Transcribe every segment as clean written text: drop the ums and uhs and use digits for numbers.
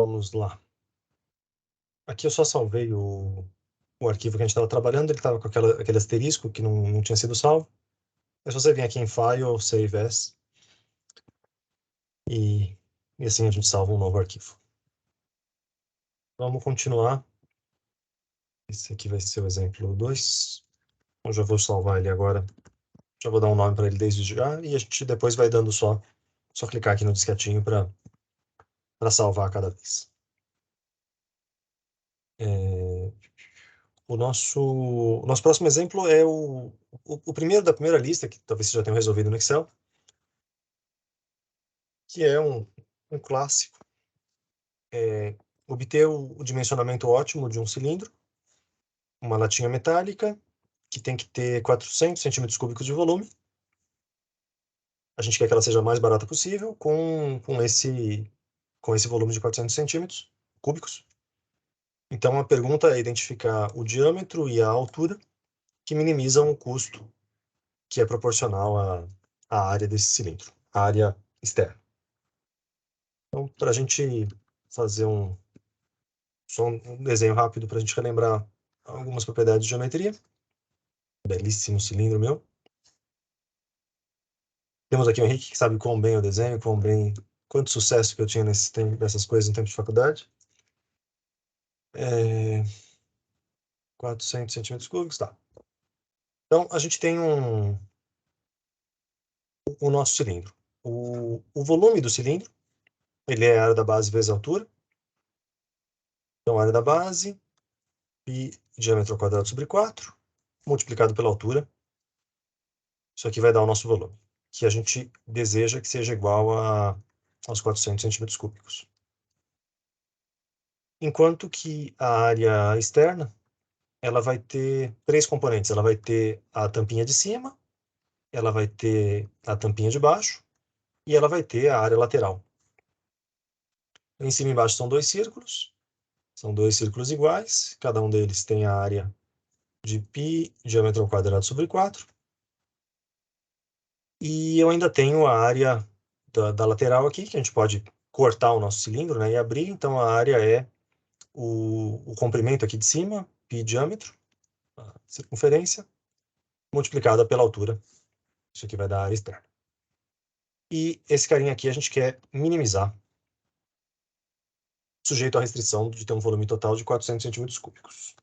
Vamos lá. Aqui eu só salvei o arquivo que a gente estava trabalhando, ele estava com aquele asterisco que não tinha sido salvo. É só você vir aqui em File, Save As, e assim a gente salva um novo arquivo. Vamos continuar. Esse aqui vai ser o exemplo 2. Eu já vou salvar ele agora. Já vou dar um nome para ele desde já, e a gente depois vai dando só clicar aqui no disquetinho para salvar cada vez. O nosso próximo exemplo é o primeiro da primeira lista, que talvez você já tenha resolvido no Excel, que é um clássico. Obter o dimensionamento ótimo de um cilindro, uma latinha metálica, que tem que ter 400 centímetros cúbicos de volume. A gente quer que ela seja a mais barata possível, com esse volume de 400 centímetros cúbicos. Então, a pergunta é identificar o diâmetro e a altura que minimizam o custo que é proporcional à área desse cilindro, a área externa. Então, para a gente fazer só um desenho rápido para a gente relembrar algumas propriedades de geometria. Belíssimo cilindro meu. Temos aqui o Henrique, que sabe quão bem eu desenho, quanto sucesso que eu tinha nessas coisas em tempo de faculdade. 400 centímetros cúbicos, tá. Então, a gente tem o nosso cilindro. O volume do cilindro, ele é a área da base vezes a altura. Então, a área da base, pi diâmetro ao quadrado sobre 4, multiplicado pela altura. Isso aqui vai dar o nosso volume, que a gente deseja que seja igual aos 400 centímetros cúbicos. Enquanto que a área externa, ela vai ter três componentes. Ela vai ter a tampinha de cima, ela vai ter a tampinha de baixo e ela vai ter a área lateral. Em cima e embaixo são dois círculos iguais, cada um deles tem a área de π diâmetro ao quadrado sobre 4. E eu ainda tenho a área da lateral aqui, que a gente pode cortar o nosso cilindro, né, e abrir. Então, a área é o comprimento aqui de cima, π diâmetro, a circunferência, multiplicada pela altura. Isso aqui vai dar a área externa. E esse carinha aqui a gente quer minimizar, sujeito à restrição de ter um volume total de 400 centímetros cúbicos.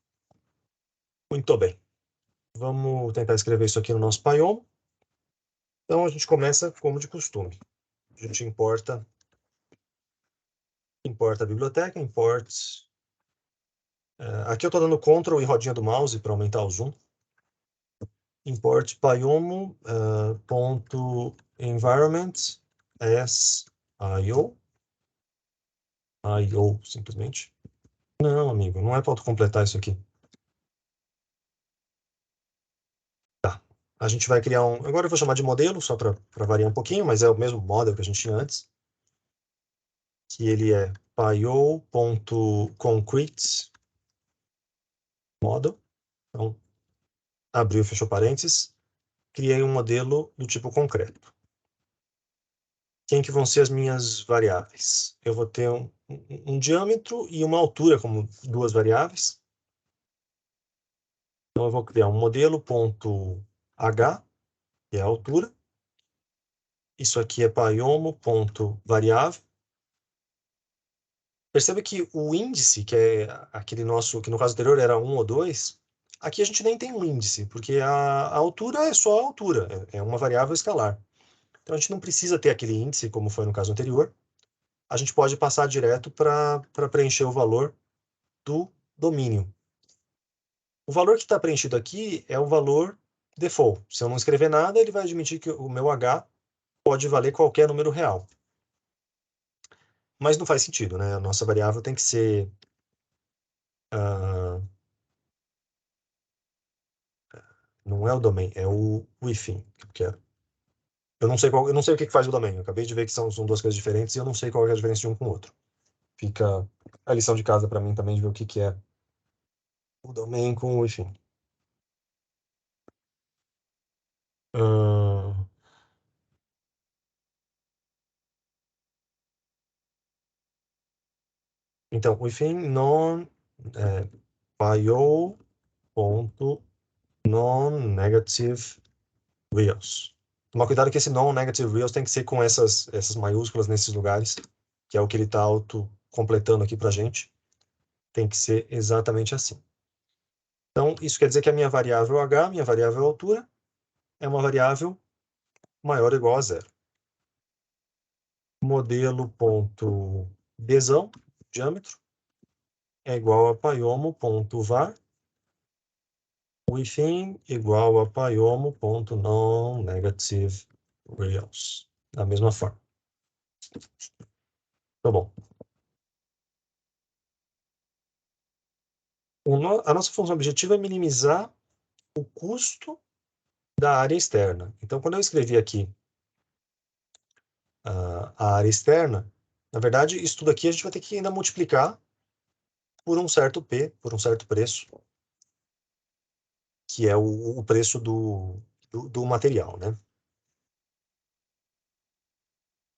Muito bem. Vamos tentar escrever isso aqui no nosso Python. Então, a gente começa como de costume. A gente importa a biblioteca, aqui eu estou dando Ctrl e rodinha do mouse para aumentar o zoom. Import Pyomo.environment as IO. IO, simplesmente. Não, amigo, não é para autocompletar isso aqui. Tá. A gente vai criar agora eu vou chamar de modelo, só para variar um pouquinho, mas é o mesmo model que a gente tinha antes. Que ele é pyo.concrete model. Então, abriu, fechou parênteses. Criei um modelo do tipo concreto. Quem que vão ser as minhas variáveis? Eu vou ter um diâmetro e uma altura como duas variáveis. Então, eu vou criar um modelo ponto H, que é a altura. Isso aqui é pyomo.variável. Perceba que o índice, que é aquele nosso, que no caso anterior era 1 ou 2, aqui a gente nem tem um índice, porque a altura é só a altura, é uma variável escalar. Então, a gente não precisa ter aquele índice, como foi no caso anterior. A gente pode passar direto para preencher o valor do domínio. O valor que está preenchido aqui é o valor default. Se eu não escrever nada, ele vai admitir que o meu H pode valer qualquer número real. Mas não faz sentido, né? A nossa variável tem que ser... não é o domain, é o hífen que eu quero. Eu não sei o que faz o domain. Eu acabei de ver que são duas coisas diferentes e eu não sei qual é a diferença de um com o outro. Fica a lição de casa para mim também de ver o que é o domain com o hífen. Uh, Então, within non-negative reals. Tomar cuidado que esse non-negative reals tem que ser com essas maiúsculas nesses lugares, que é o que ele está auto-completando aqui para a gente. Tem que ser exatamente assim. Então, isso quer dizer que a minha variável h, minha variável altura, é uma variável maior ou igual a zero. Modelo.bzão, diâmetro, é igual a paiomo.var, within igual a paiomo.non-negative reals. Da mesma forma. Tá bom. A nossa função objetiva é minimizar o custo da área externa. Então, quando eu escrevi aqui a área externa, na verdade, isso tudo aqui a gente vai ter que ainda multiplicar por um certo P, por um certo preço, que é o preço do material, né?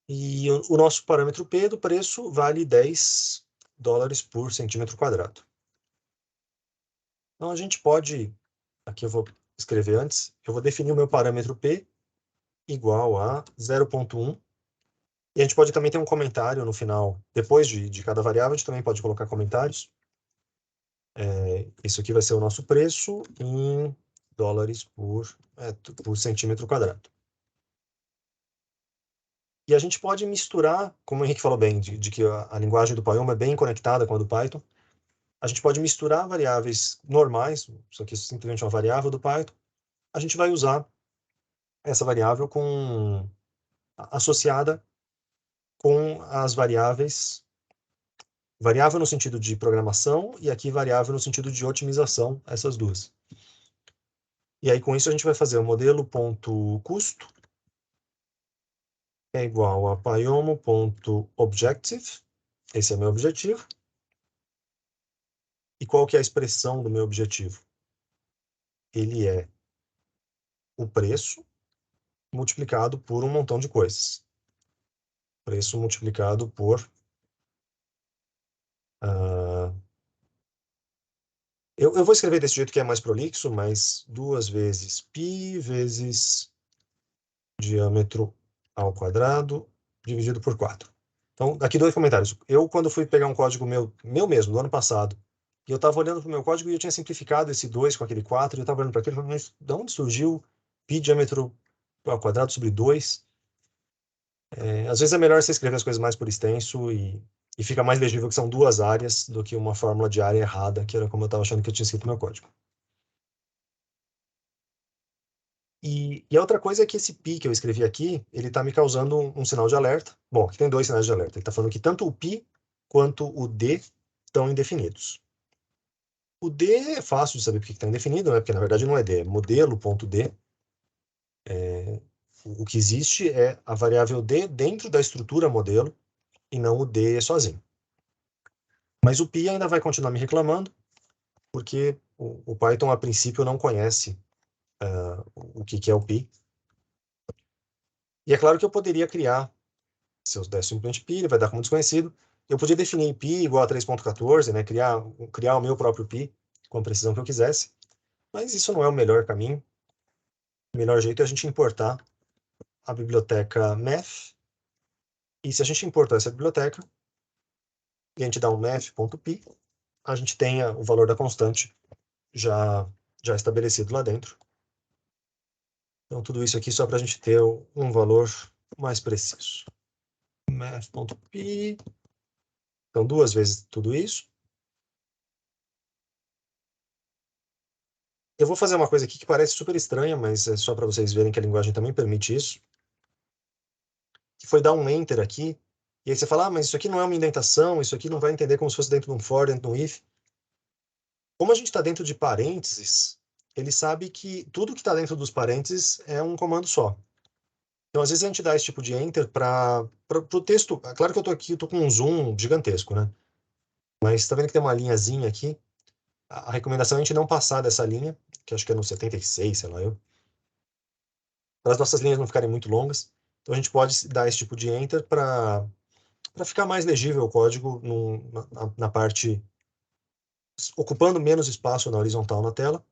E o nosso parâmetro P do preço vale $10 por centímetro quadrado. Então, a gente pode, aqui eu vou escrever antes, eu vou definir o meu parâmetro P igual a 0,1. E a gente pode também ter um comentário no final, depois de cada variável, a gente também pode colocar comentários. Isso aqui vai ser o nosso preço em dólares por centímetro quadrado. E a gente pode misturar, como o Henrique falou bem, de que a linguagem do Python é bem conectada com a do Python, a gente pode misturar variáveis normais, isso aqui é simplesmente uma variável do Python, a gente vai usar essa variável associada com as variável no sentido de programação e aqui variável no sentido de otimização, essas duas. E aí com isso a gente vai fazer o modelo.custo é igual a paiomo.objective, esse é meu objetivo. E qual que é a expressão do meu objetivo? Ele é o preço multiplicado por um montão de coisas. Preço multiplicado por... eu vou escrever desse jeito que é mais prolixo, mas 2 vezes π vezes diâmetro ao quadrado dividido por 4. Então, aqui 2 comentários. Eu, quando fui pegar um código meu mesmo, do ano passado, e eu estava olhando para o meu código e eu tinha simplificado esse 2 com aquele 4, e eu estava olhando para aquilo e falando, mas de onde surgiu π diâmetro ao quadrado sobre 2? Às vezes é melhor você escrever as coisas mais por extenso e fica mais legível que são duas áreas do que uma fórmula de área errada, que era como eu estava achando que eu tinha escrito no meu código. E a outra coisa é que esse pi que eu escrevi aqui, ele está me causando um sinal de alerta. Bom, aqui tem 2 sinais de alerta. Ele está falando que tanto o pi quanto o d estão indefinidos. O d é fácil de saber porque está indefinido, né? Porque na verdade não é d, é modelo.d. O que existe é a variável d dentro da estrutura modelo e não o d sozinho. Mas o pi ainda vai continuar me reclamando, porque o Python, a princípio, não conhece o que é o pi. E é claro que eu poderia criar, se eu desse simplesmente pi, ele vai dar como desconhecido. Eu podia definir pi igual a 3.14, né? Criar o meu próprio pi com a precisão que eu quisesse. Mas isso não é o melhor caminho. O melhor jeito é a gente importar a biblioteca math. E se a gente importar essa biblioteca, e a gente dá um math.py, a gente tem o valor da constante já estabelecido lá dentro. Então, tudo isso aqui só para a gente ter um valor mais preciso. Math.py. Então, 2 vezes tudo isso. Eu vou fazer uma coisa aqui que parece super estranha, mas é só para vocês verem que a linguagem também permite isso. Que foi dar um enter aqui. E aí você fala, mas isso aqui não é uma indentação, isso aqui não vai entender como se fosse dentro de um for, dentro de um if. Como a gente está dentro de parênteses, ele sabe que tudo que está dentro dos parênteses é um comando só. Então, às vezes a gente dá esse tipo de enter para o texto. É claro que eu estou aqui, estou com um zoom gigantesco, né? Mas está vendo que tem uma linhazinha aqui? A recomendação é a gente não passar dessa linha, que acho que é no 76, sei lá eu, para as nossas linhas não ficarem muito longas. Então a gente pode dar esse tipo de enter para para ficar mais legível o código na parte, ocupando menos espaço na horizontal na tela.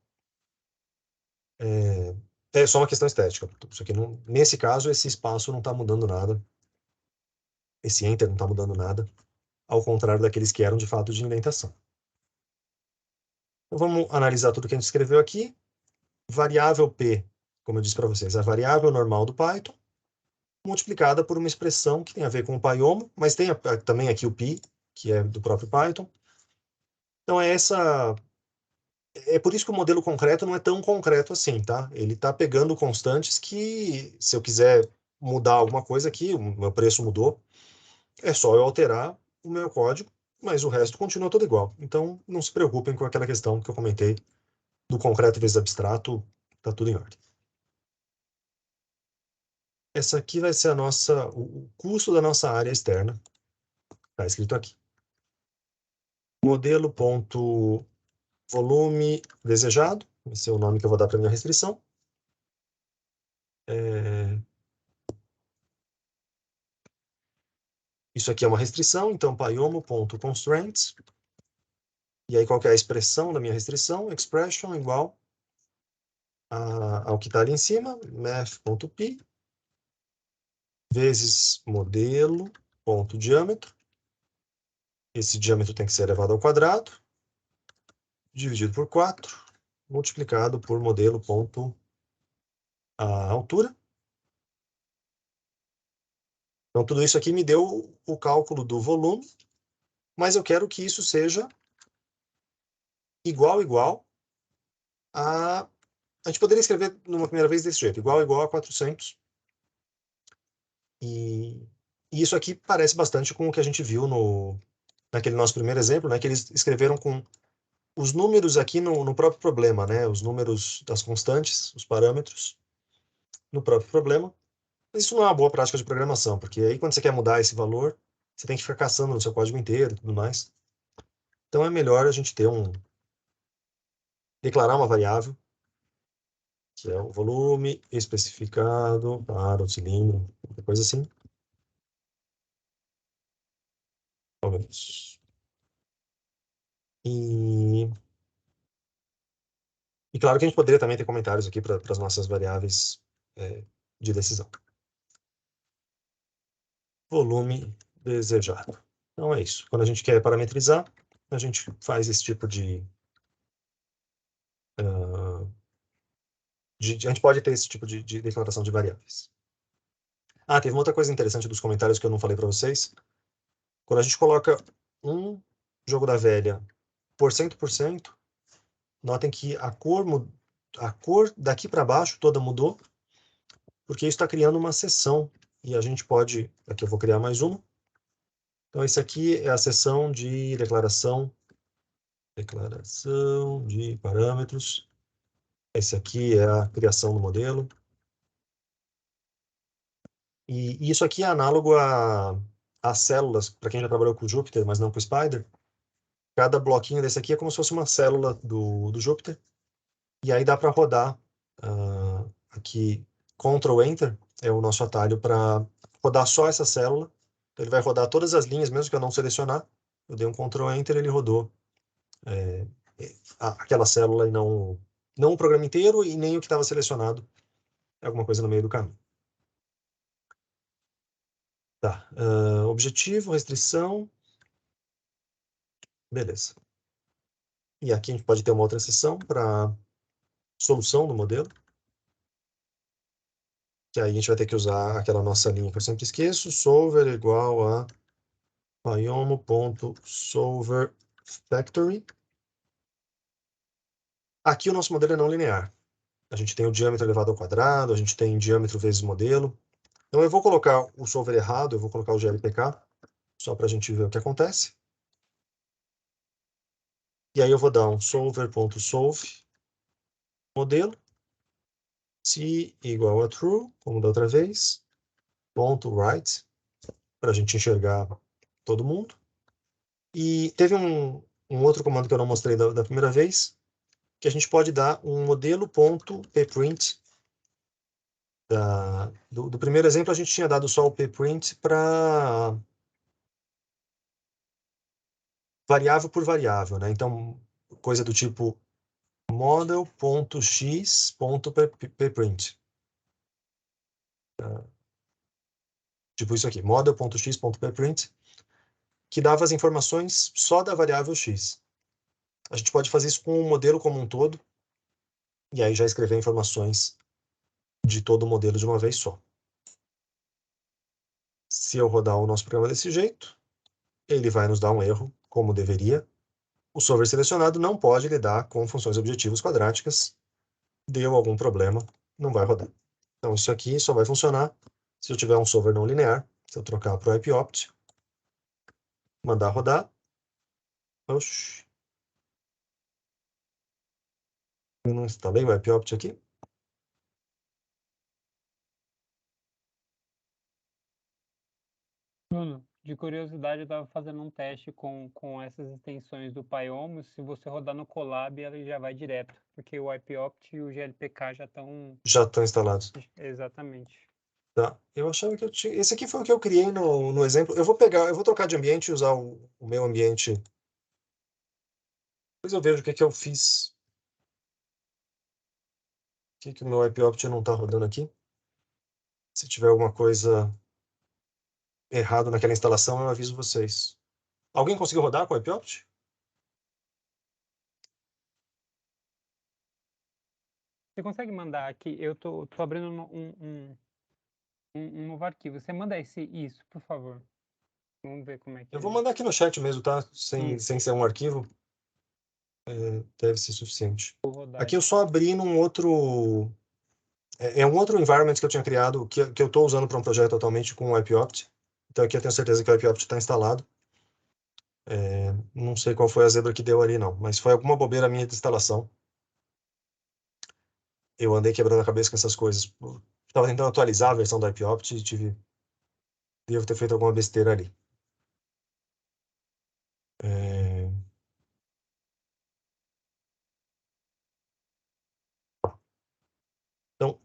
É só uma questão estética. Isso aqui não, nesse caso, esse espaço não está mudando nada. Esse Enter não está mudando nada, ao contrário daqueles que eram de fato de indentação. Então, vamos analisar tudo que a gente escreveu aqui. Variável P, como eu disse para vocês, a variável normal do Python, multiplicada por uma expressão que tem a ver com o PyOmo, mas tem também aqui o pi, que é do próprio Python. Então, é por isso que o modelo concreto não é tão concreto assim, tá? Ele está pegando constantes que, se eu quiser mudar alguma coisa aqui, o meu preço mudou, é só eu alterar o meu código, mas o resto continua tudo igual. Então, não se preocupem com aquela questão que eu comentei do concreto vezes abstrato, tá tudo em ordem. Essa aqui vai ser o custo da nossa área externa. Está escrito aqui. Modelo.volume desejado, esse é o nome que eu vou dar para minha restrição. Isso aqui é uma restrição, então pyomo.constraints. E aí qual que é a expressão da minha restrição? Expression igual ao que está ali em cima, math.py, vezes modelo.diâmetro. Esse diâmetro tem que ser elevado ao quadrado, dividido por 4, multiplicado por modelo.altura. Então, tudo isso aqui me deu o cálculo do volume, mas eu quero que isso seja igual a... A gente poderia escrever numa primeira vez desse jeito, igual a 400. E isso aqui parece bastante com o que a gente viu naquele nosso primeiro exemplo, né, que eles escreveram com os números aqui no próprio problema, né, os números das constantes, os parâmetros, no próprio problema. Mas isso não é uma boa prática de programação, porque aí quando você quer mudar esse valor, você tem que ficar caçando no seu código inteiro e tudo mais. Então é melhor a gente declarar uma variável, que é o volume especificado para o cilindro, qualquer coisa assim. Talvez. E claro que a gente poderia também ter comentários aqui para as nossas variáveis de decisão. Volume desejado. Então é isso. Quando a gente quer parametrizar, a gente faz esse tipo a gente pode ter esse tipo de declaração de variáveis. Ah, teve uma outra coisa interessante dos comentários que eu não falei para vocês. Quando a gente coloca um jogo da velha por 100%, notem que a cor daqui para baixo toda mudou, porque isso está criando uma seção. E a gente pode... Aqui eu vou criar mais uma. Então, esse aqui é a seção de declaração de parâmetros. Esse aqui é a criação do modelo. E isso aqui é análogo às células, para quem já trabalhou com o Jupyter, mas não com o Spider. Cada bloquinho desse aqui é como se fosse uma célula do Jupyter. E aí dá para rodar aqui, Ctrl Enter é o nosso atalho para rodar só essa célula. Então, ele vai rodar todas as linhas, mesmo que eu não selecionar. Eu dei um Ctrl Enter, ele rodou aquela célula e não o programa inteiro e nem o que estava selecionado. É alguma coisa no meio do caminho. Tá. Objetivo, restrição. Beleza. E aqui a gente pode ter uma outra seção para solução do modelo. Que aí a gente vai ter que usar aquela nossa linha que eu sempre esqueço. Solver igual a pyomo.solverFactory. Aqui o nosso modelo é não linear. A gente tem o diâmetro elevado ao quadrado, a gente tem diâmetro vezes modelo. Então eu vou colocar o solver errado, eu vou colocar o glpk, só para a gente ver o que acontece. E aí eu vou dar um solver.solve modelo, se igual a true, como da outra vez, ponto write, para a gente enxergar todo mundo. E teve um outro comando que eu não mostrei da primeira vez, que a gente pode dar um modelo.pprint. Do primeiro exemplo, a gente tinha dado só o pprint para variável por variável, né? Então, coisa do tipo model.x.pprint. Tipo isso aqui, model.x.pprint, que dava as informações só da variável x. A gente pode fazer isso com o modelo como um todo, e aí já escrever informações de todo o modelo de uma vez só. Se eu rodar o nosso programa desse jeito, ele vai nos dar um erro, como deveria. O solver selecionado não pode lidar com funções objetivos quadráticas. Deu algum problema, não vai rodar. Então, isso aqui só vai funcionar se eu tiver um solver não linear. Se eu trocar para o IPOpt, mandar rodar. Oxi. Eu não instalei o IPOpt aqui. Bruno, de curiosidade, eu estava fazendo um teste com essas extensões do Pyomos. Se você rodar no Colab, ele já vai direto, porque o IPOpt e o GLPK já estão... Já estão instalados. Exatamente. Tá. Eu achava que eu tinha. Esse aqui foi o que eu criei no exemplo. Eu vou trocar de ambiente e usar o meu ambiente. Depois eu vejo o que que eu fiz. Por que o meu IPOpt não está rodando aqui? Se tiver alguma coisa errada naquela instalação, eu aviso vocês. Alguém conseguiu rodar com o IPOpt? Você consegue mandar aqui? Eu tô abrindo um novo arquivo. Você manda isso, por favor. Vamos ver como é que Eu vou ele... mandar aqui no chat mesmo, tá? Isso, Sem ser um arquivo. Deve ser suficiente. vou rodar Aqui eu aqui. só abri num outro. É um outro environment que eu tinha criado, que eu estou usando para um projeto atualmente com o IPOpt. Então aqui eu tenho certeza que o IPOpt está instalado. Não sei qual foi a zebra que deu ali, não. Mas foi alguma bobeira minha de instalação. Eu andei quebrando a cabeça com essas coisas. Estava tentando atualizar a versão do IPOpt e devo ter feito alguma besteira ali. É, Então,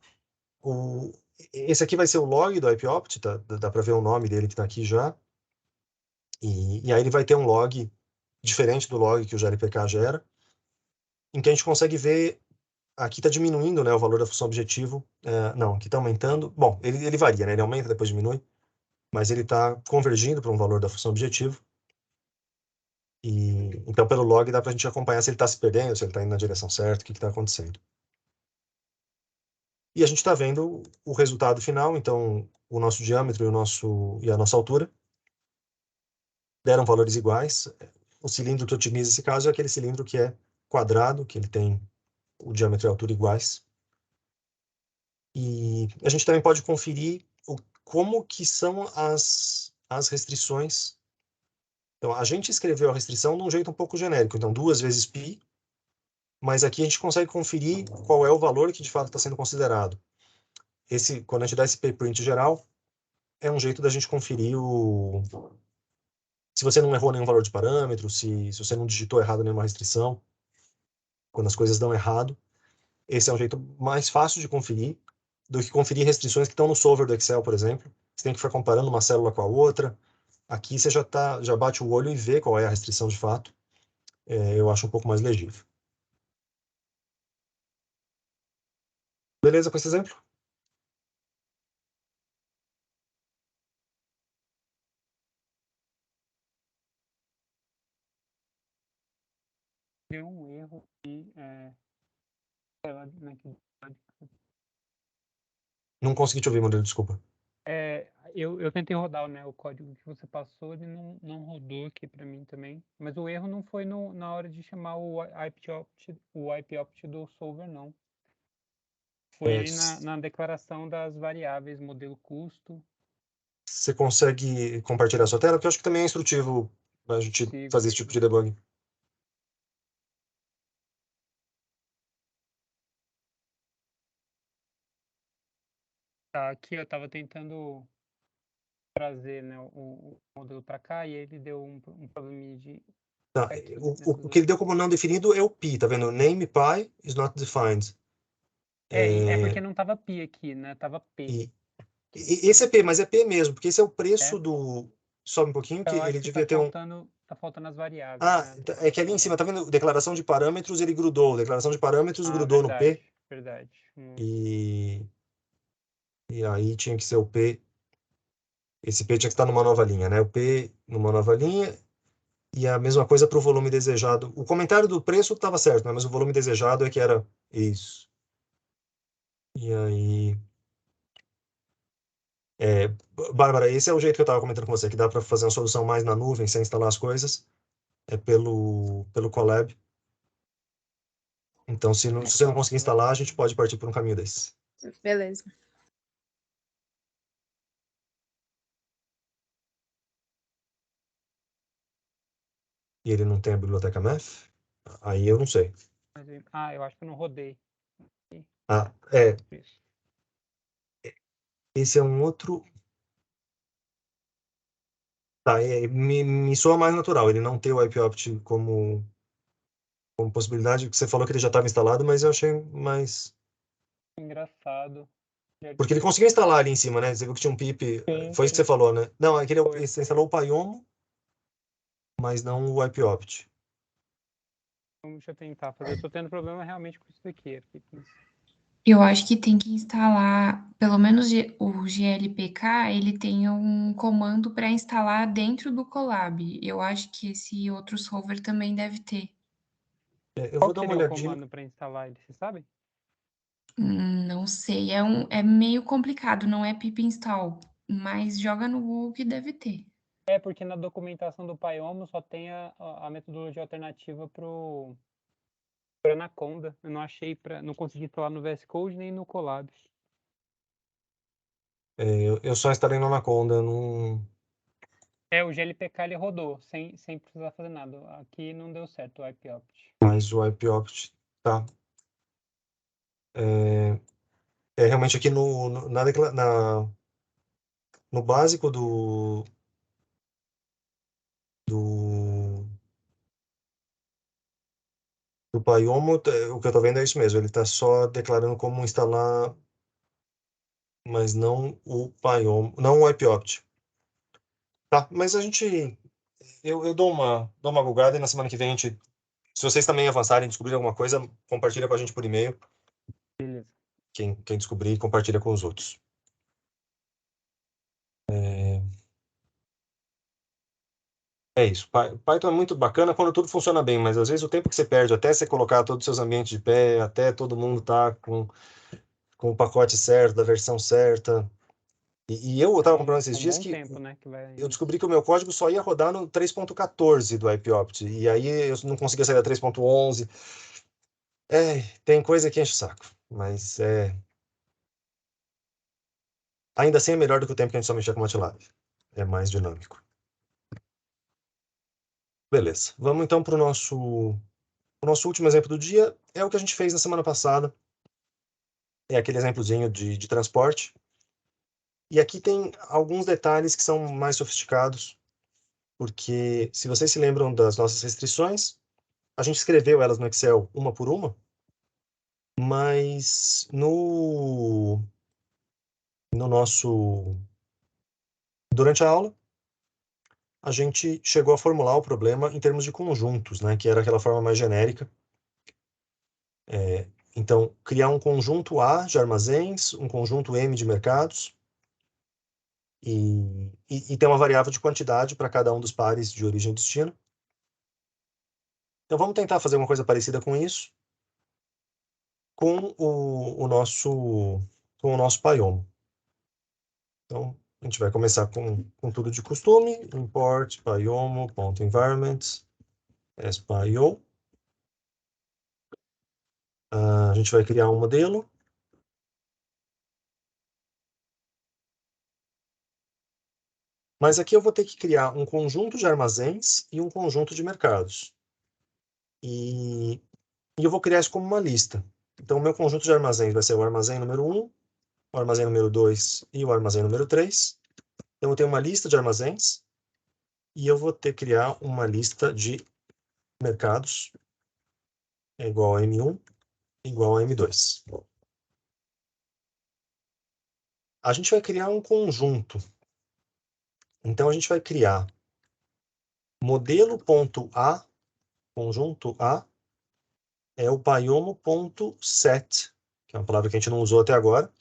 esse aqui vai ser o log do IPOpt, tá? Dá para ver o nome dele que está aqui já. E aí ele vai ter um log diferente do log que o GLPK gera, em que a gente consegue ver, aqui está diminuindo, né, o valor da função objetivo, não, aqui está aumentando, bom, ele varia, né, ele aumenta, depois diminui, mas ele está convergindo para um valor da função objetivo, e então pelo log dá para a gente acompanhar se ele está se perdendo, se ele está indo na direção certa, o que está acontecendo. E a gente está vendo o resultado final, então o nosso diâmetro e a nossa altura deram valores iguais. O cilindro que otimiza esse caso é aquele cilindro que é quadrado, que ele tem o diâmetro e a altura iguais. E a gente também pode conferir como que são as restrições. Então, a gente escreveu a restrição de um jeito um pouco genérico. Então, 2 vezes π, mas aqui a gente consegue conferir qual é o valor que de fato está sendo considerado. Quando a gente dá esse pprint geral, é um jeito da gente conferir se você não errou nenhum valor de parâmetro, se você não digitou errado nenhuma restrição, quando as coisas dão errado. Esse é um jeito mais fácil de conferir do que conferir restrições que estão no solver do Excel, por exemplo. Você tem que ficar comparando uma célula com a outra. Aqui você já bate o olho e vê qual é a restrição de fato. Eu acho um pouco mais legível. Beleza com esse exemplo? Deu um erro aqui, Não consegui te ouvir, Murilo, desculpa. eu tentei rodar, né, o código que você passou, ele não rodou aqui para mim também. Mas o erro não foi na hora de chamar o IPOpt do solver, não. Foi É, aí na declaração das variáveis, modelo custo. Você consegue compartilhar sua tela? Porque eu acho que também é instrutivo a gente Consigo. fazer esse tipo de debug. Tá, aqui eu tava tentando trazer, né, o modelo para cá e ele deu um probleminha de Tá, aqui, o que ele deu como não definido é o pi, tá vendo? Name pi is not defined. É É, porque não tava pi aqui, né? Tava P. e, esse é P, mas é P mesmo, porque esse é o É? preço do. Sobe um pouquinho, que Então eu ele acho que tá devia ter um. faltando tá faltando as variáveis, Ah, né? é que ali em cima, tá vendo? Declaração de parâmetros, ele grudou. Declaração de parâmetros Ah, grudou no P. verdade. E aí tinha que ser o P. Esse P tinha que estar numa nova linha, né? O P numa nova linha. E a mesma coisa para o volume desejado. O comentário do preço estava certo, né? Mas o volume desejado é que era isso. E aí. É, Bárbara, esse é o jeito que eu estava comentando com você, que dá para fazer uma solução mais na nuvem, sem instalar as coisas, é pelo Colab. Então, se você não conseguir instalar, a gente pode partir por um caminho desse. Beleza. E ele não tem a biblioteca Math? Aí eu não sei. Eu acho que eu não rodei. Ah, Isso. esse é um outro. Tá, me soa mais natural ele não ter o IPOpt como possibilidade, que você falou que ele já estava instalado, mas eu achei mais. Engraçado. Porque ele conseguiu instalar ali em cima, né? Você viu que tinha um pip. Sim, Foi isso que você sim. falou, né? Não, é que Foi. você instalou o Pyomo, mas não o IPOpt. Deixa eu tentar fazer. Eu tô tendo problema realmente com isso daqui. Eu acho que tem que instalar, pelo menos o GLPK, ele tem um comando para instalar dentro do Colab. Eu acho que esse outro solver também deve ter. Eu Qual vou que dar uma seria o olhadinha. comando para instalar ele? Você sabe? Não sei, é meio complicado, não é pip install, mas joga no Google que deve ter. É porque na documentação do Pyomo só tem a metodologia alternativa pro Anaconda. Eu não achei não consegui instalar no VS Code nem no Colab. Eu só instalei no Anaconda, não. O GLPK ele rodou, sem precisar fazer nada. Aqui não deu certo o IPOpt. Mas o IPOpt tá. Realmente aqui no básico do, do Pyomo, o que eu tô vendo é isso mesmo. Ele tá só declarando como instalar, mas não o Pyomo, não o IPOpt. Tá, mas eu dou uma bugada e na semana que vem se vocês também avançarem, descobrirem alguma coisa, compartilha com a gente por e-mail. Beleza. Quem descobrir, compartilha com os outros. É isso. Python é muito bacana quando tudo funciona bem, mas às vezes o tempo que você perde até você colocar todos os seus ambientes de pé, até todo mundo tá com o pacote certo, da versão certa. E eu estava comprando esses Um dias bom que tempo, né? Que vai eu descobri que o meu código só ia rodar no 3.14 do IPOpt. E aí eu não conseguia sair da 3.11. Tem coisa que enche o saco. Mas ainda assim é melhor do que o tempo que a gente só mexia com MATLAB. É mais dinâmico. Beleza. Vamos então para o nosso último exemplo do dia. É o que a gente fez na semana passada. É aquele exemplozinho de transporte. E aqui tem alguns detalhes que são mais sofisticados, porque se vocês se lembram das nossas restrições, a gente escreveu elas no Excel uma por uma, mas no nosso durante a aula a gente chegou a formular o problema em termos de conjuntos, né, que era aquela forma mais genérica. Então, criar um conjunto A de armazéns, um conjunto M de mercados, e ter uma variável de quantidade para cada um dos pares de origem e destino. Então vamos tentar fazer uma coisa parecida com isso, com o nosso Pyomo. Então a gente vai começar com tudo de costume, import pyomo.environment as pyo. A gente vai criar um modelo. Mas aqui eu vou ter que criar um conjunto de armazéns e um conjunto de mercados. E eu vou criar isso como uma lista. Então, o meu conjunto de armazéns vai ser o armazém número 1, o armazém número 2 e o armazém número 3. Então, eu tenho uma lista de armazéns e eu vou ter que criar uma lista de mercados igual a M1 igual a M2. A gente vai criar um conjunto. Então, a gente vai criar modelo.a, conjunto A, é o paiomo.set, que é uma palavra que a gente não usou até agora.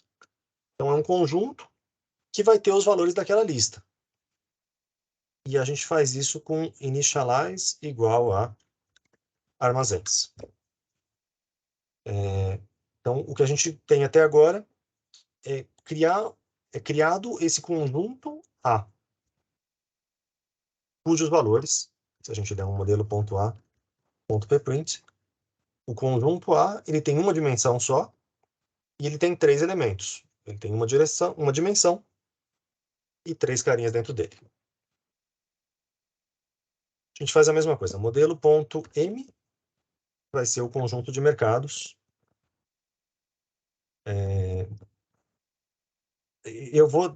Então, é um conjunto que vai ter os valores daquela lista. E a gente faz isso com initialize igual a armazéns. Então, o que a gente tem até agora é criado esse conjunto A, cujos valores, se a gente der um modelo.a.pprint, o conjunto A ele tem uma dimensão só e ele tem 3 elementos. Ele tem uma dimensão e 3 carinhas dentro dele. A gente faz a mesma coisa. Modelo.m vai ser o conjunto de mercados. Eu vou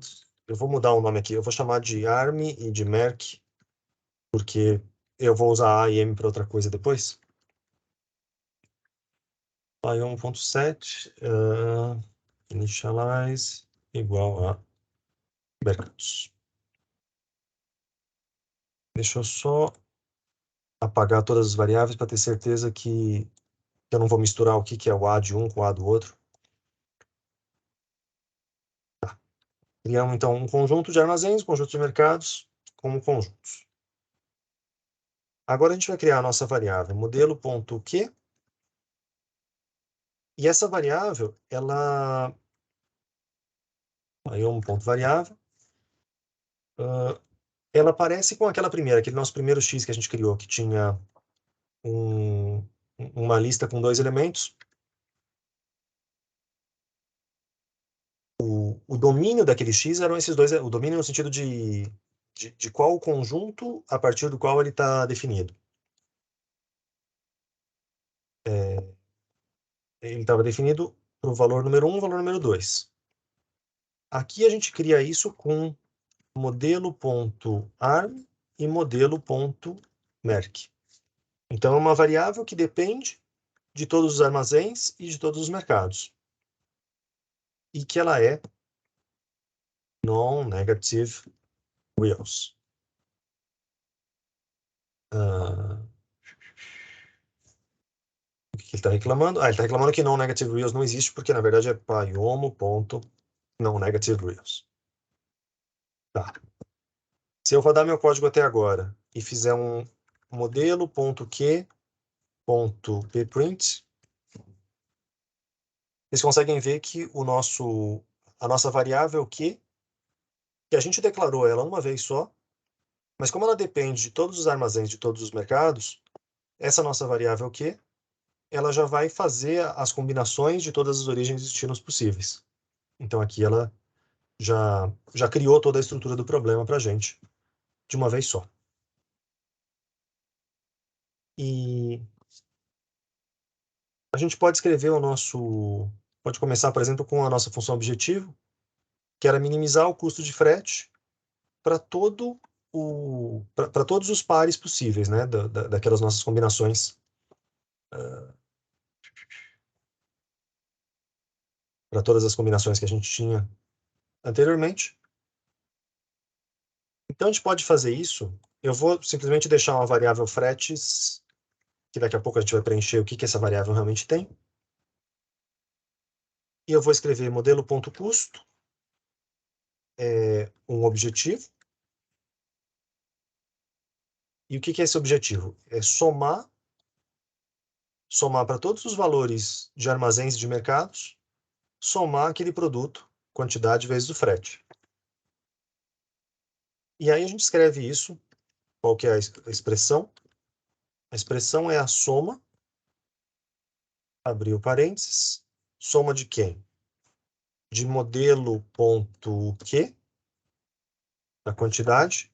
mudar o nome aqui. Eu vou chamar de ARM e de Merc, porque eu vou usar A e M para outra coisa depois. Py1.set initialize igual a mercados. Deixa eu só apagar todas as variáveis para ter certeza que eu não vou misturar o que é o A de um com o A do outro. Tá. Criamos, então, um conjunto de armazéns, conjunto de mercados, como conjuntos. Agora a gente vai criar a nossa variável modelo.q. E essa variável, ela... Aí um ponto variável. Ela parece com aquela primeira, aquele nosso primeiro x que a gente criou, que tinha uma lista com 2 elementos. O domínio daquele x eram esses dois, o domínio no sentido de qual conjunto a partir do qual ele está definido. Ele estava definido para o valor número 1 e valor número 2. Aqui a gente cria isso com modelo.arm e modelo.merc. Então, é uma variável que depende de todos os armazéns e de todos os mercados. E que ela é non-negative reals. O que ele está reclamando? Ele está reclamando que non-negative reals não existe, porque na verdade é paiomo.non-negative reals. Tá. Se eu rodar meu código até agora e fizer um modelo.q.pprint, vocês conseguem ver que a nossa variável Q, que a gente declarou ela uma vez só, mas como ela depende de todos os armazéns de todos os mercados, essa nossa variável Q, ela já vai fazer as combinações de todas as origens e destinos possíveis. Então aqui ela já criou toda a estrutura do problema para a gente, de uma vez só. E a gente pode escrever pode começar, por exemplo, com a nossa função objetivo, que era minimizar o custo de frete para todos os pares possíveis, né, daquelas nossas combinações, para todas as combinações que a gente tinha anteriormente. Então, a gente pode fazer isso. Eu vou simplesmente deixar uma variável fretes, que daqui a pouco a gente vai preencher o que essa variável realmente tem. E eu vou escrever modelo.custo, um objetivo. E o que é esse objetivo? É somar para todos os valores de armazéns e de mercados, somar aquele produto, quantidade vezes o frete. E aí a gente escreve isso, qual que é a expressão? A expressão é a soma, abrir o parênteses, soma de quem? De modelo.q, a quantidade,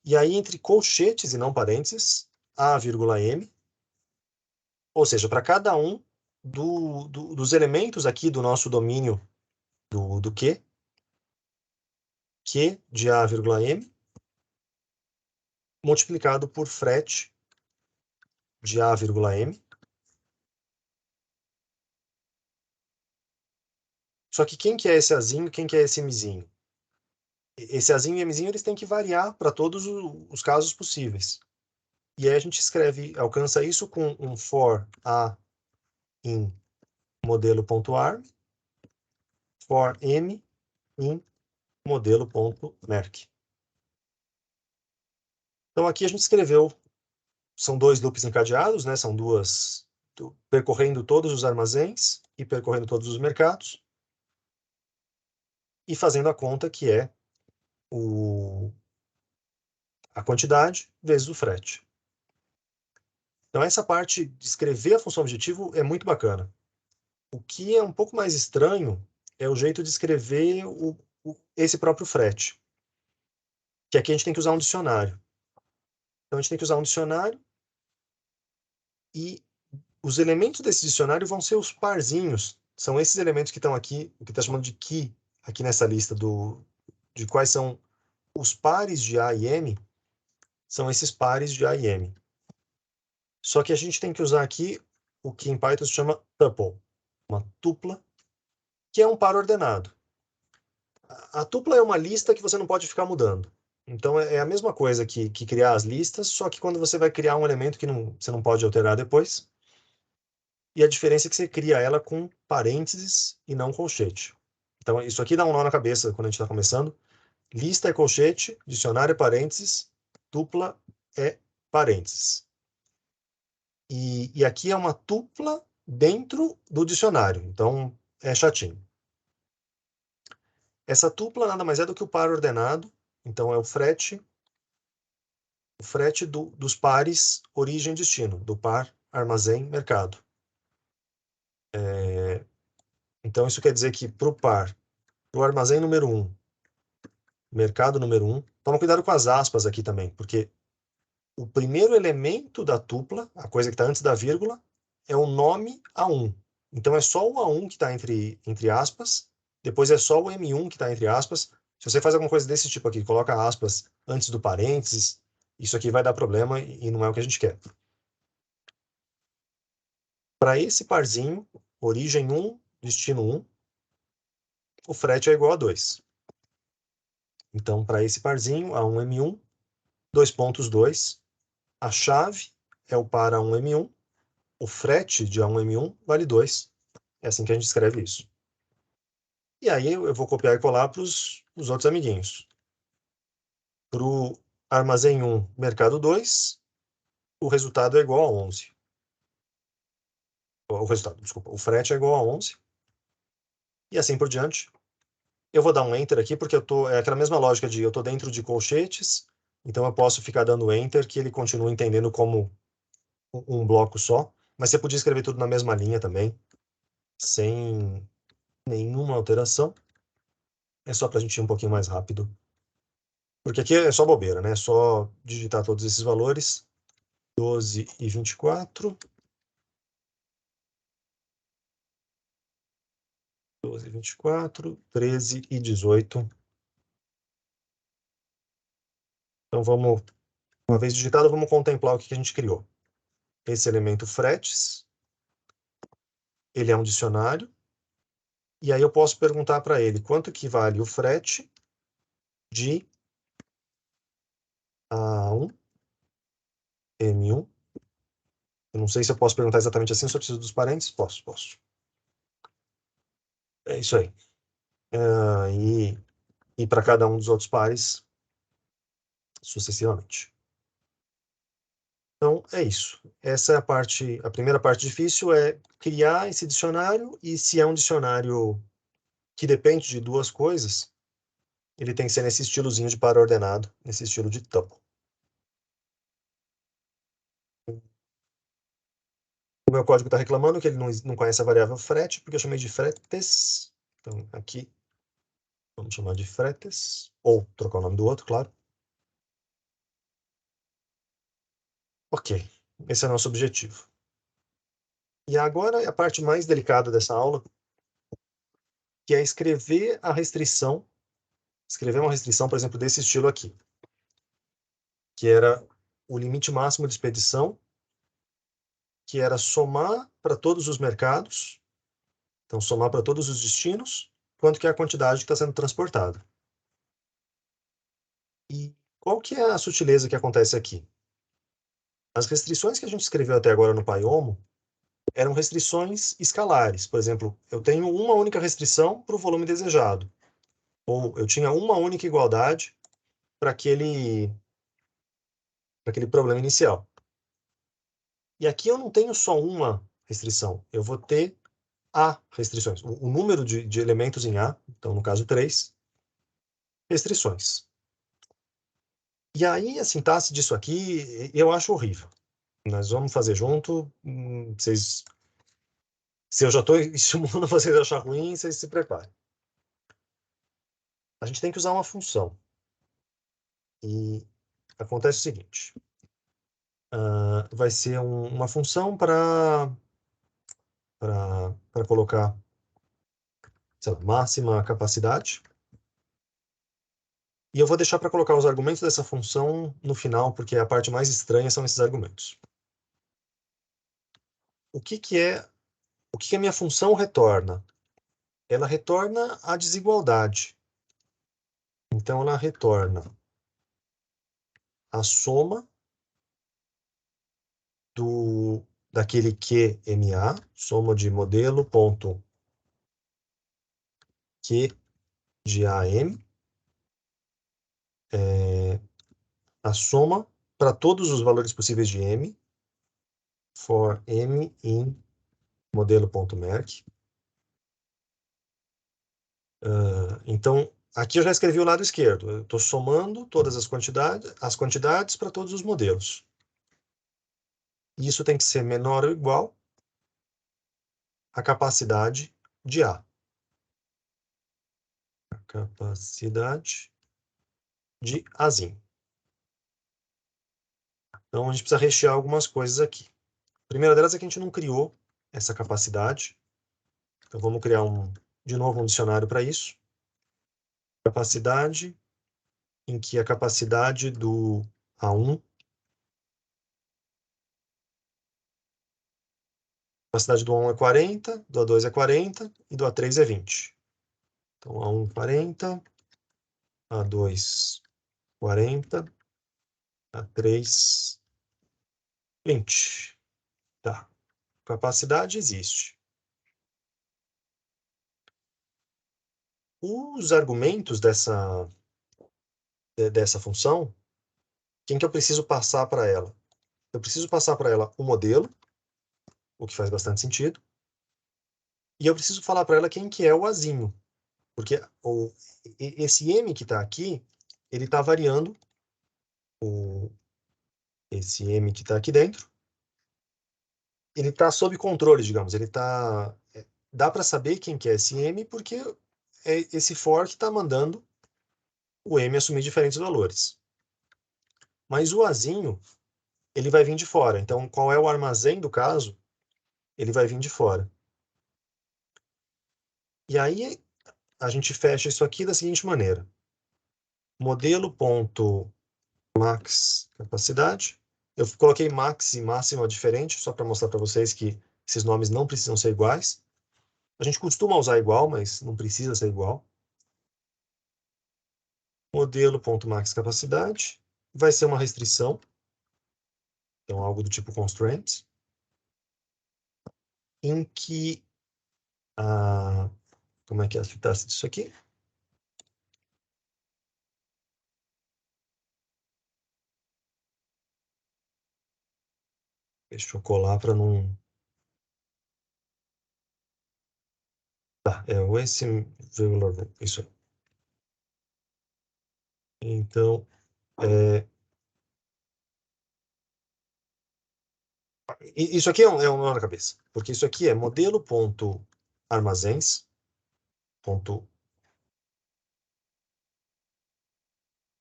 e aí entre colchetes e não parênteses, a, m, ou seja, para cada um dos elementos aqui do nosso domínio do Q de a, m, multiplicado por frete de a, m. Só que quem que é esse azinho e quem que é esse mzinho? esse Azinho e Mzinho, eles têm que variar para todos os casos possíveis. E aí a gente escreve, alcança isso com um for A em modelo.arm, for M em modelo.merge. Então aqui a gente escreveu, são 2 loops encadeados, né? São duas, percorrendo todos os armazéns e percorrendo todos os mercados, e fazendo a conta que é a quantidade vezes o frete. Então essa parte de escrever a função objetivo é muito bacana. O que é um pouco mais estranho é o jeito de escrever esse próprio frete, que aqui a gente tem que usar um dicionário. Então a gente tem que usar um dicionário e os elementos desse dicionário vão ser os parzinhos. São esses elementos que estão aqui, o que está chamando de key, aqui nessa lista de quais são os pares de A e M, são esses pares de A e M. Só que a gente tem que usar aqui o que em Python se chama tuple, uma tupla, que é um par ordenado. A tupla é uma lista que você não pode ficar mudando. Então é a mesma coisa que criar as listas, só que quando você vai criar um elemento que você não pode alterar depois, e a diferença é que você cria ela com parênteses e não colchete. Então isso aqui dá um nó na cabeça quando a gente está começando. Lista é colchete, dicionário é parênteses, tupla é parênteses. E aqui é uma tupla dentro do dicionário, então é chatinho. Essa tupla nada mais é do que o par ordenado, então é o frete dos pares origem e destino, do par armazém mercado. Então isso quer dizer que para o par, para o armazém número 1, mercado número 1, toma cuidado com as aspas aqui também, porque o primeiro elemento da tupla, a coisa que está antes da vírgula, é o nome A1. Então é só o A1 que está entre aspas, depois é só o M1 que está entre aspas. Se você faz alguma coisa desse tipo aqui, coloca aspas antes do parênteses, isso aqui vai dar problema e não é o que a gente quer. Para esse parzinho, origem 1, destino 1, o frete é igual a 2. Então, para esse parzinho, A1M1, 2.2, a chave é o par A1M1, o frete de A1M1 vale 2. É assim que a gente escreve isso. E aí eu vou copiar e colar para os outros amiguinhos. Para o armazém 1, mercado 2, o resultado é igual a 11. O resultado, desculpa, o frete é igual a 11. E assim por diante. Eu vou dar um Enter aqui, porque é aquela mesma lógica de eu estou dentro de colchetes, então eu posso ficar dando Enter, que ele continua entendendo como um bloco só. Mas você podia escrever tudo na mesma linha também, sem nenhuma alteração. É só para a gente ir um pouquinho mais rápido. Porque aqui é só bobeira, né? É só digitar todos esses valores. 12 e 24. 12 e 24. 13 e 18. Então vamos, uma vez digitado, vamos contemplar o que a gente criou. Esse elemento fretes, ele é um dicionário. E aí eu posso perguntar para ele quanto que vale o frete de A1, M1. Eu não sei se eu posso perguntar exatamente assim, só preciso dos parênteses. Posso. É isso aí. E para cada um dos outros pares, sucessivamente. Então, é isso. Essa é a primeira parte difícil é criar esse dicionário, e se é um dicionário que depende de duas coisas, ele tem que ser nesse estilozinho de par ordenado, nesse estilo de tuple. O meu código está reclamando que ele não conhece a variável frete, porque eu chamei de fretes. Então, aqui, vamos chamar de fretes, ou trocar o nome do outro, claro. Ok, esse é o nosso objetivo. E agora é a parte mais delicada dessa aula, que é escrever a restrição, escrever uma restrição, por exemplo, desse estilo aqui, que era o limite máximo de expedição, que era somar para todos os mercados, então somar para todos os destinos, quanto que é a quantidade que está sendo transportada. E qual que é a sutileza que acontece aqui? As restrições que a gente escreveu até agora no Pyomo eram restrições escalares. Por exemplo, eu tenho uma única restrição para o volume desejado. Ou eu tinha uma única igualdade para aquele problema inicial. E aqui eu não tenho só uma restrição, eu vou ter A restrições. O número de elementos em A, então no caso 3, restrições. E aí a sintaxe disso aqui eu acho horrível. Nós vamos fazer junto, vocês, se eu já estou estimulando vocês a achar ruim, vocês se preparem. A gente tem que usar uma função. E acontece o seguinte. Vai ser uma função para colocar, sei lá, máxima capacidade. E eu vou deixar para colocar os argumentos dessa função no final, porque a parte mais estranha são esses argumentos. O que a minha função retorna? Ela retorna a desigualdade. Então, ela retorna a soma daquele QMA, soma de modelo ponto Q de AM, a soma para todos os valores possíveis de M, for M in modelo.merc. Então, aqui eu já escrevi o lado esquerdo. Eu estou somando todas as quantidades para todos os modelos. E isso tem que ser menor ou igual à capacidade de A. A capacidade de Azinho. Então, a gente precisa rechear algumas coisas aqui. A primeira delas é que a gente não criou essa capacidade. Então, vamos criar de novo um dicionário para isso. Capacidade em que a capacidade do A1, a capacidade do A1 é 40, do A2 é 40 e do A3 é 20. Então, A1 40, A2 40, A3 20. Tá. Capacidade existe. Os argumentos dessa função, quem que eu preciso passar para ela? Eu preciso passar para ela o modelo, o que faz bastante sentido, e eu preciso falar para ela quem que é o azinho, porque esse M que está aqui, ele está variando esse M que está aqui dentro, ele está sob controle, digamos, dá para saber quem que é esse M, porque é esse for que está mandando o M assumir diferentes valores. Mas o azinho, ele vai vir de fora. Então, qual é o armazém do caso? Ele vai vir de fora. E aí, a gente fecha isso aqui da seguinte maneira. Modelo.max capacidade. Eu coloquei max e máxima diferente, só para mostrar para vocês que esses nomes não precisam ser iguais. A gente costuma usar igual, mas não precisa ser igual. Modelo.max capacidade. Vai ser uma restrição. Então, algo do tipo constraint. Em que como é que é a sintaxe disso aqui? Deixa eu colar para não... Tá, esse vírgula, isso aí. Então, isso aqui é um nó na cabeça, porque isso aqui é modelo.armazéns,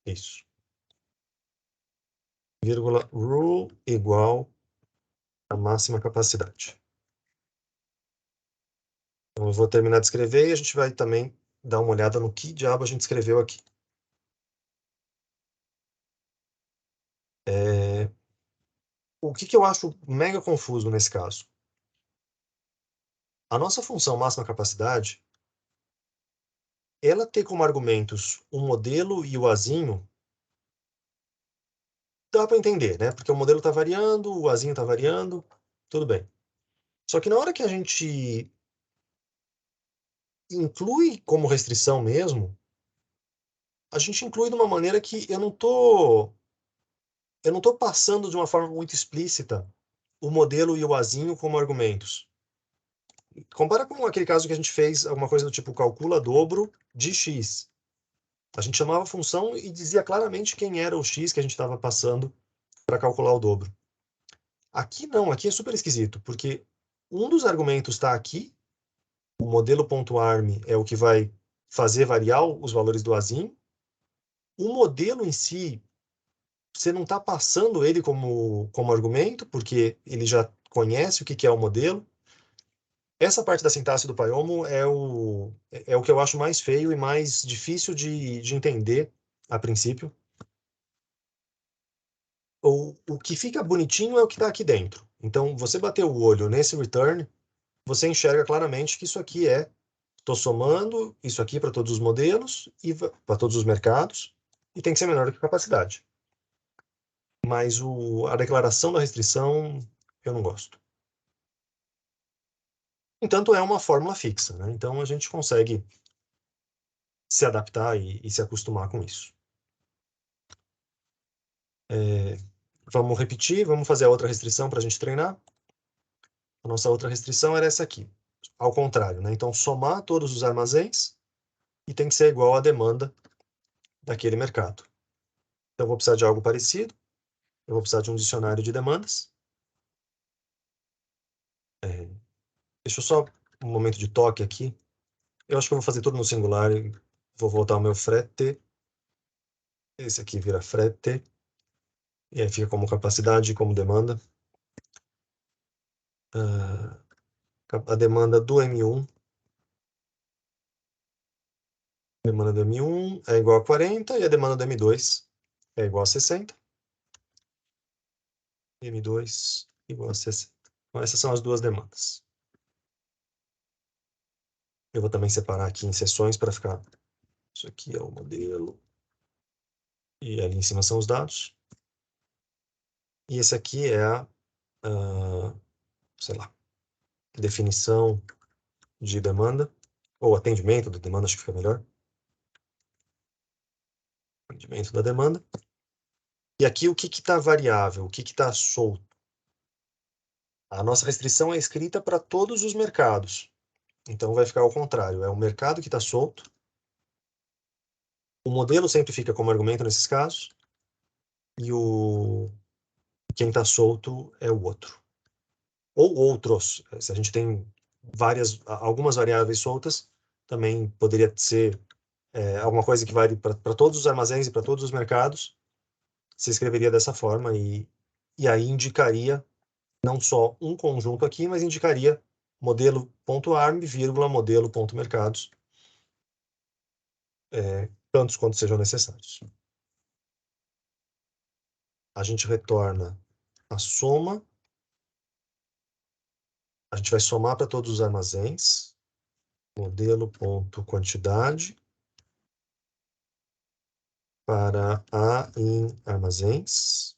isso, vírgula, rule igual a máxima capacidade. Então, eu vou terminar de escrever e a gente vai também dar uma olhada no que diabo a gente escreveu aqui. O que eu acho mega confuso nesse caso? A nossa função máxima capacidade, ela tem como argumentos o modelo e o azinho, dá para entender, né? Porque o modelo está variando, o azinho está variando, tudo bem. Só que na hora que a gente inclui como restrição mesmo, a gente inclui de uma maneira que eu não tô passando de uma forma muito explícita o modelo e o azinho como argumentos. Compara com aquele caso que a gente fez alguma coisa do tipo calcula dobro de x. A gente chamava a função e dizia claramente quem era o x que a gente estava passando para calcular o dobro. Aqui não, aqui é super esquisito, porque um dos argumentos está aqui, o modelo.arm é o que vai fazer variar os valores do azinho. O modelo em si, você não está passando ele como argumento, porque ele já conhece o que é o modelo. Essa parte da sintaxe do Paiomo é o que eu acho mais feio e mais difícil de entender a princípio. O que fica bonitinho é o que está aqui dentro. Então, você bater o olho nesse return, você enxerga claramente que isso aqui estou somando isso aqui para todos os modelos e para todos os mercados, e tem que ser menor do que a capacidade. Mas a declaração da restrição, eu não gosto. Entanto, é uma fórmula fixa, né? Então a gente consegue se adaptar e se acostumar com isso. Vamos repetir, vamos fazer a outra restrição para a gente treinar. A nossa outra restrição era essa aqui. Ao contrário, né? Então, somar todos os armazéns e tem que ser igual à demanda daquele mercado. Então, eu vou precisar de algo parecido. Eu vou precisar de um dicionário de demandas. Deixa eu só um momento de toque aqui. Eu acho que eu vou fazer tudo no singular. Vou voltar ao meu frete. Esse aqui vira frete. E aí fica como capacidade e como demanda. A demanda do M1. A demanda do M1 é igual a 40 e a demanda do M2 é igual a 60. M2 igual a 60. Então, essas são as duas demandas. Eu vou também separar aqui em seções para ficar... Isso aqui é o modelo. E ali em cima são os dados. E esse aqui é sei lá, definição de demanda, ou atendimento da demanda, acho que fica melhor. Atendimento da demanda. E aqui o que está variável, o que está solto? A nossa restrição é escrita para todos os mercados. Então vai ficar ao contrário, é o mercado que está solto. O modelo sempre fica como argumento nesses casos. E quem está solto é o outro. Ou outros. Se a gente tem algumas variáveis soltas, também poderia ser alguma coisa que vale para todos os armazéns e para todos os mercados. Se escreveria dessa forma e aí indicaria não só um conjunto aqui, mas indicaria modelo.arm, modelo.mercados, tantos quanto sejam necessários. A gente retorna a soma. A gente vai somar para todos os armazéns. Modelo.quantidade para A em armazéns.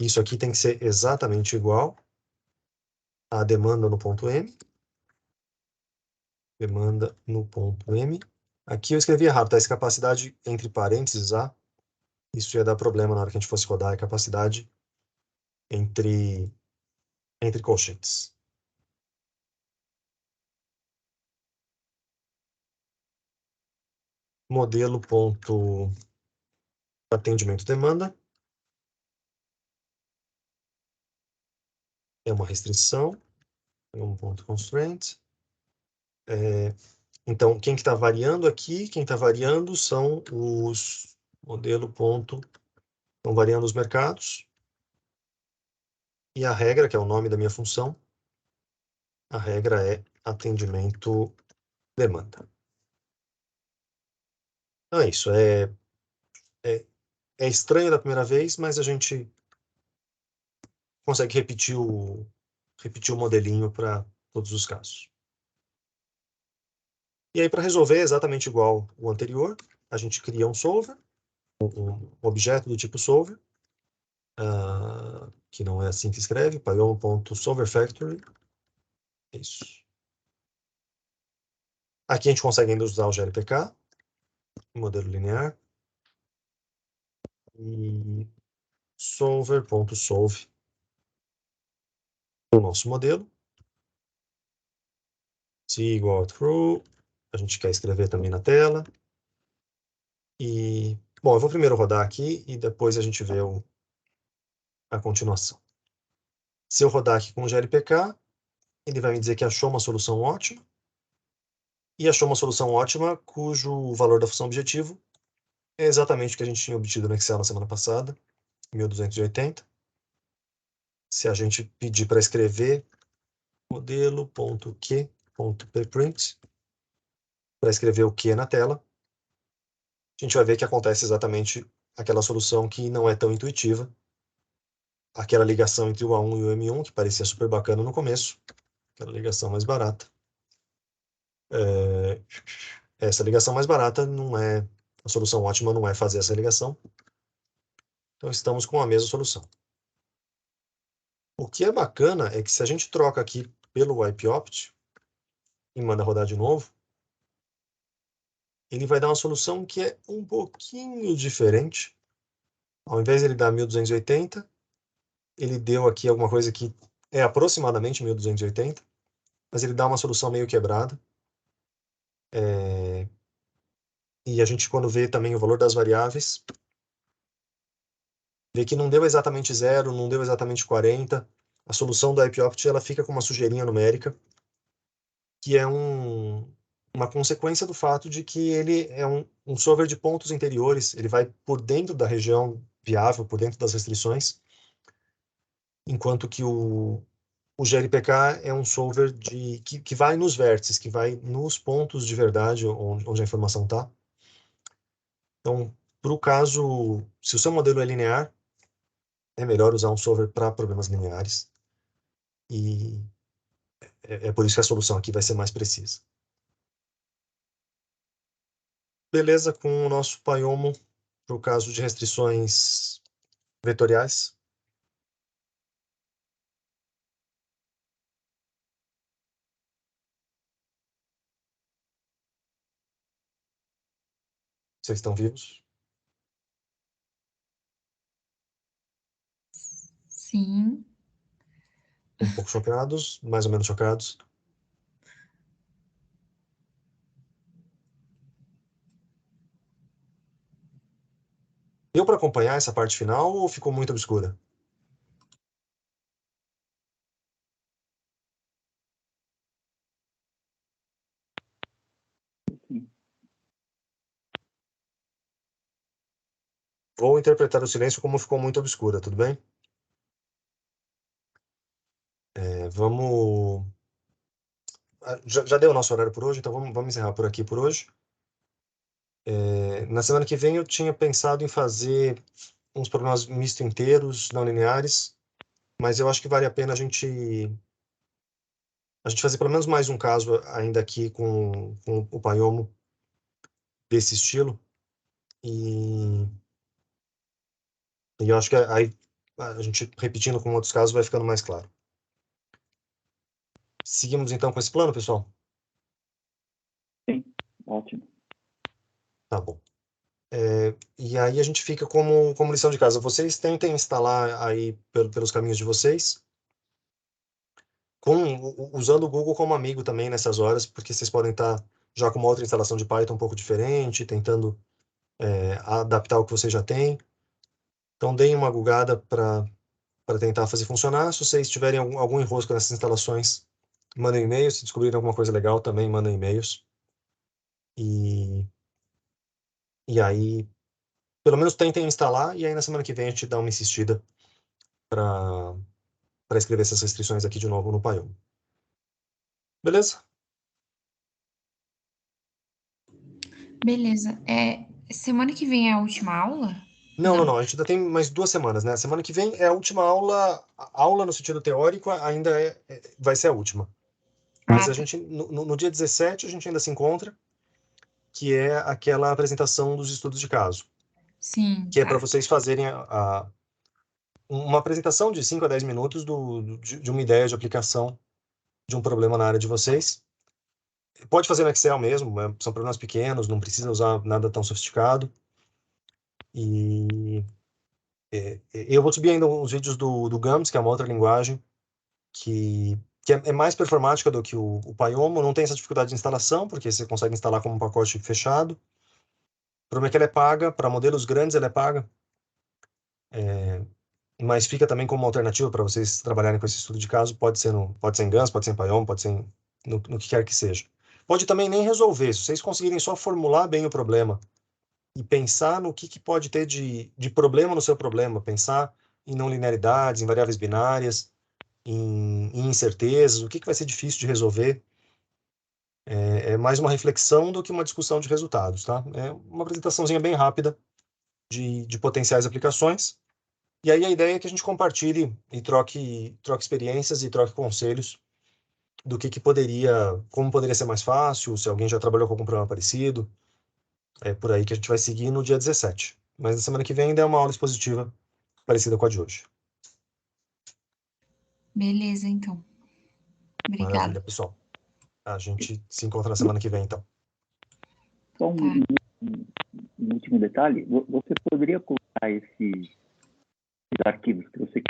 Isso aqui tem que ser exatamente igual à demanda no ponto M. Demanda no ponto M. Aqui eu escrevi errado, tá? Essa capacidade entre parênteses A. Isso ia dar problema na hora que a gente fosse rodar a capacidade entre colchetes. Modelo ponto atendimento demanda. É uma restrição. É um ponto constraint. Então, quem que está variando aqui? Quem está variando são os modelo ponto. Estão variando os mercados. E a regra, que é o nome da minha função, a regra é atendimento demanda. Então é isso. É estranho da primeira vez, mas a gente consegue repetir o modelinho para todos os casos. E aí, para resolver exatamente igual o anterior, a gente cria um solver. um objeto do tipo solver, que não é assim que escreve, pyomo.solverFactory. Isso. Aqui a gente consegue ainda usar o GLPK, modelo linear, e solver.solve, o nosso modelo. Se igual a true, a gente quer escrever também na tela. E, bom, eu vou primeiro rodar aqui e depois a gente vê a continuação. Se eu rodar aqui com o GLPK, ele vai me dizer que achou uma solução ótima, e achou uma solução ótima cujo valor da função objetivo é exatamente o que a gente tinha obtido no Excel na semana passada, 1280. Se a gente pedir para escrever modelo.q.pprint, para escrever o Q na tela, a gente vai ver que acontece exatamente aquela solução que não é tão intuitiva, aquela ligação entre o A1 e o M1, que parecia super bacana no começo, aquela ligação mais barata. Essa ligação mais barata não é, a solução ótima não é fazer essa ligação. Então estamos com a mesma solução. O que é bacana é que se a gente troca aqui pelo wipeopt e manda rodar de novo, ele vai dar uma solução que é um pouquinho diferente. Ao invés de ele dar 1280, ele deu aqui alguma coisa que é aproximadamente 1280, mas ele dá uma solução meio quebrada. E a gente, quando vê também o valor das variáveis, vê que não deu exatamente 0, não deu exatamente 40. A solução do wipeopt, ela fica com uma sujeirinha numérica, que é uma consequência do fato de que ele é um solver de pontos interiores, ele vai por dentro da região viável, por dentro das restrições, enquanto que o GLPK é um solver que vai nos vértices, que vai nos pontos de verdade onde a informação está. Então, para o caso, se o seu modelo é linear, é melhor usar um solver para problemas lineares. E é por isso que a solução aqui vai ser mais precisa. Beleza, com o nosso Pyomo, para o caso de restrições vetoriais. Vocês estão vivos? Sim. Um pouco chocados, mais ou menos chocados. Deu para acompanhar essa parte final ou ficou muito obscura? Sim. Vou interpretar o silêncio como ficou muito obscura, tudo bem? Vamos... Já deu o nosso horário por hoje, então vamos encerrar por aqui por hoje. Na semana que vem eu tinha pensado em fazer uns problemas misto inteiros, não lineares, mas eu acho que vale a pena a gente fazer pelo menos mais um caso ainda aqui com o Pyomo desse estilo. E eu acho que aí a gente repetindo com outros casos vai ficando mais claro. Seguimos então com esse plano, pessoal? Sim, ótimo. Tá bom. E aí a gente fica como lição de casa. Vocês tentem instalar aí pelos caminhos de vocês, usando o Google como amigo também nessas horas, porque vocês podem estar já com uma outra instalação de Python um pouco diferente, tentando adaptar o que vocês já têm. Então deem uma googada para tentar fazer funcionar. Se vocês tiverem algum enrosco nessas instalações, mandem e-mails. Se descobrirem alguma coisa legal, também mandem e-mails. E aí, pelo menos tentem instalar, e aí na semana que vem a gente dá uma insistida para escrever essas restrições aqui de novo no Python. Beleza? Beleza. Semana que vem é a última aula? Não. A gente ainda tem mais 2 semanas, né? Semana que vem é a última aula. A aula no sentido teórico ainda vai ser a última. Mas a Tá. gente, no dia 17, a gente ainda se encontra, que é aquela apresentação dos estudos de caso. Sim, que é para tá. vocês fazerem uma apresentação de 5 a 10 minutos de uma ideia de aplicação de um problema na área de vocês. Pode fazer no Excel mesmo, são problemas pequenos, não precisa usar nada tão sofisticado. E eu vou subir ainda uns vídeos do GAMS, que é uma outra linguagem, que é mais performática do que o Pyomo, não tem essa dificuldade de instalação, porque você consegue instalar como um pacote fechado. O problema é que ela é paga, para modelos grandes ela é paga, mas fica também como uma alternativa para vocês trabalharem com esse estudo de caso, pode ser em GANS, pode ser em Pyomo, pode ser no que quer que seja. Pode também nem resolver, se vocês conseguirem só formular bem o problema e pensar no que pode ter de problema no seu problema, pensar em não linearidades, em variáveis binárias, em incertezas, o que vai ser difícil de resolver. É mais uma reflexão do que uma discussão de resultados, tá? É uma apresentaçãozinha bem rápida de potenciais aplicações. E aí a ideia é que a gente compartilhe e troque experiências e troque conselhos do que poderia, como poderia ser mais fácil, se alguém já trabalhou com algum problema parecido. É por aí que a gente vai seguir no dia 17. Mas na semana que vem ainda é uma aula expositiva parecida com a de hoje. Beleza, então. Obrigada. Maravilha, pessoal. A gente se encontra na semana que vem, então. Só um último detalhe. Você poderia colocar esses arquivos que você